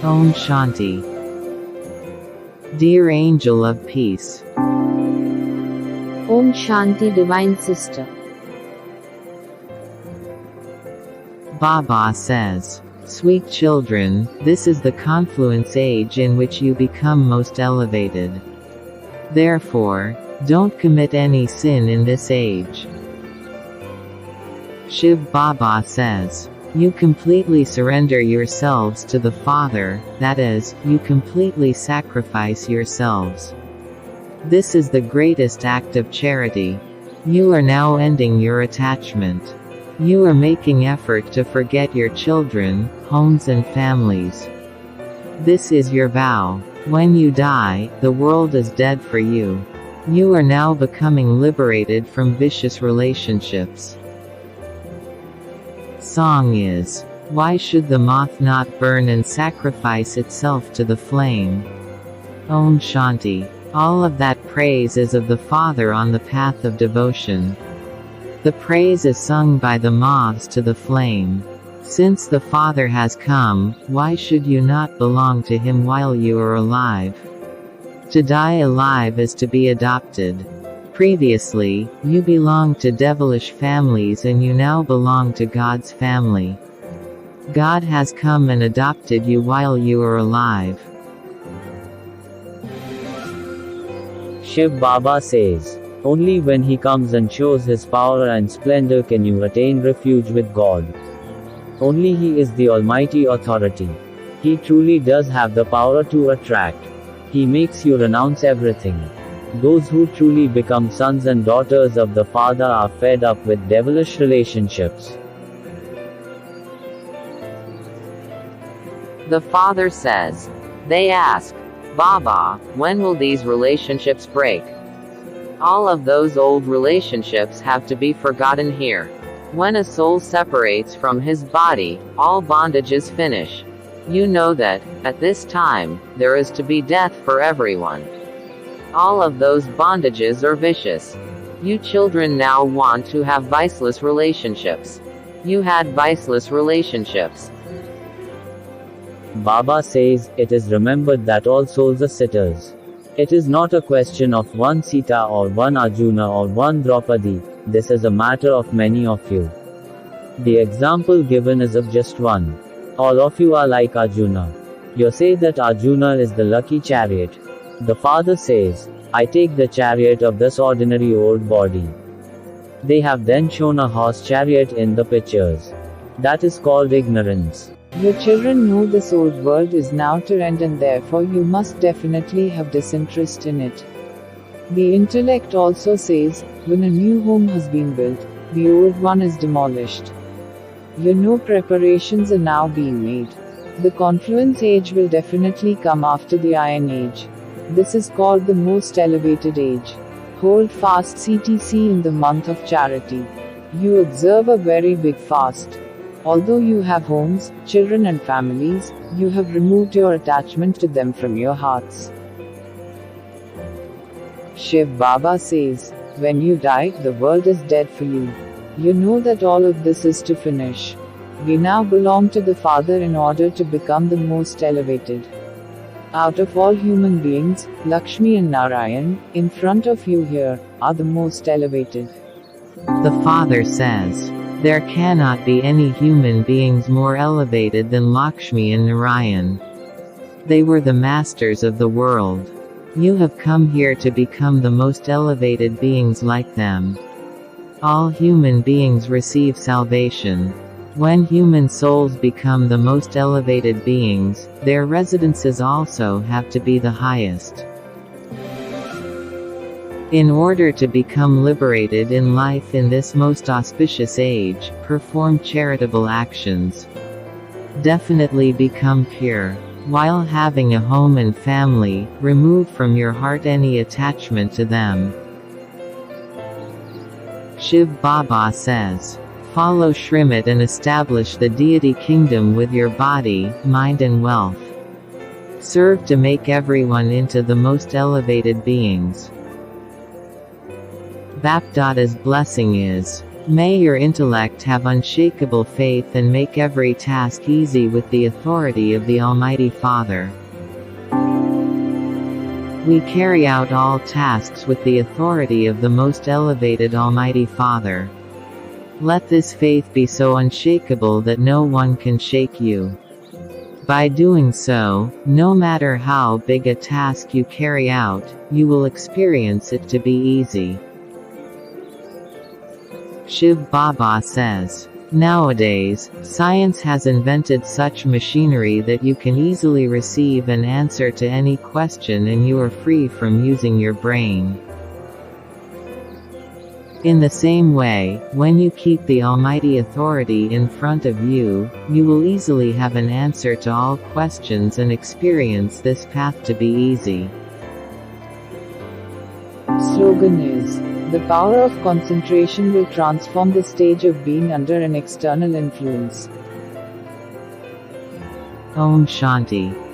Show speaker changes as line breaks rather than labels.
Om Shanti. Dear Angel of Peace.
Om Shanti, Divine Sister.
Baba says, sweet children, this is the confluence age in which you become most elevated. Therefore, don't commit any sin in this age. Shiv Baba says, you completely surrender yourselves to the Father, that is, you completely sacrifice yourselves. This is the greatest act of charity. You are now ending your attachment. You are making effort to forget your children, homes and families. This is your vow. When you die, the world is dead for you. You are now becoming liberated from vicious relationships. Song is, why should the moth not burn and sacrifice itself to the flame? Om Shanti. All of that praise is of the Father on the path of devotion. The praise is sung by the moths to the flame. Since the Father has come, why should you not belong to Him while you are alive? To die alive is to be adopted. Previously, you belonged to devilish families and you now belong to God's family. God has come and adopted you while you are alive.
Shiv Baba says, only when he comes and shows his power and splendor can you attain refuge with God. Only he is the Almighty Authority. He truly does have the power to attract. He makes you renounce everything. Those who truly become sons and daughters of the Father are fed up with devilish relationships.
The Father says. They ask, Baba, when will these relationships break? All of those old relationships have to be forgotten here. When a soul separates from his body, all bondages finish. You know that, at this time, there is to be death for everyone. All of those bondages are vicious. You children now want to have viceless relationships. You had viceless relationships.
Baba says, it is remembered that all souls are sitters. It is not a question of one Sita or one Arjuna or one Draupadi, this is a matter of many of you. The example given is of just one. All of you are like Arjuna. You say that Arjuna is the lucky chariot. The Father says, I take the chariot of this ordinary old body. They have then shown a horse chariot in the pictures. That is called ignorance.
Your children know this old world is now to end and therefore you must definitely have disinterest in it. The intellect also says, when a new home has been built, the old one is demolished. You know preparations are now being made. The confluence age will definitely come after the iron age. This is called the most elevated age. Hold fast CTC in the month of charity. You observe a very big fast. Although you have homes, children and families, you have removed your attachment to them from your hearts. Shiv Baba says, when you die, the world is dead for you. You know that all of this is to finish. We now belong to the Father in order to become the most elevated. Out of all human beings, Lakshmi and Narayan, in front of you here, are the most elevated.
The Father says, there cannot be any human beings more elevated than Lakshmi and Narayan. They were the masters of the world. You have come here to become the most elevated beings like them. All human beings receive salvation. When human souls become the most elevated beings, their residences also have to be the highest. In order to become liberated in life in this most auspicious age, perform charitable actions. Definitely become pure. While having a home and family, remove from your heart any attachment to them. Shiv Baba says, follow Srimad and establish the deity kingdom with your body, mind and wealth. Serve to make everyone into the most elevated beings. Bapdada's blessing is, May your intellect have unshakable faith and make every task easy with the authority of the Almighty Father. We carry out all tasks with the authority of the most elevated Almighty Father. Let this faith be so unshakable that no one can shake you. By doing so, no matter how big a task you carry out, you will experience it to be easy. Shiv Baba says, nowadays, science has invented such machinery that you can easily receive an answer to any question and you are free from using your brain. In the same way, when you keep the Almighty Authority in front of you, you will easily have an answer to all questions and experience this path to be easy.
Slogan is, the power of concentration will transform the stage of being under an external influence.
Om Shanti.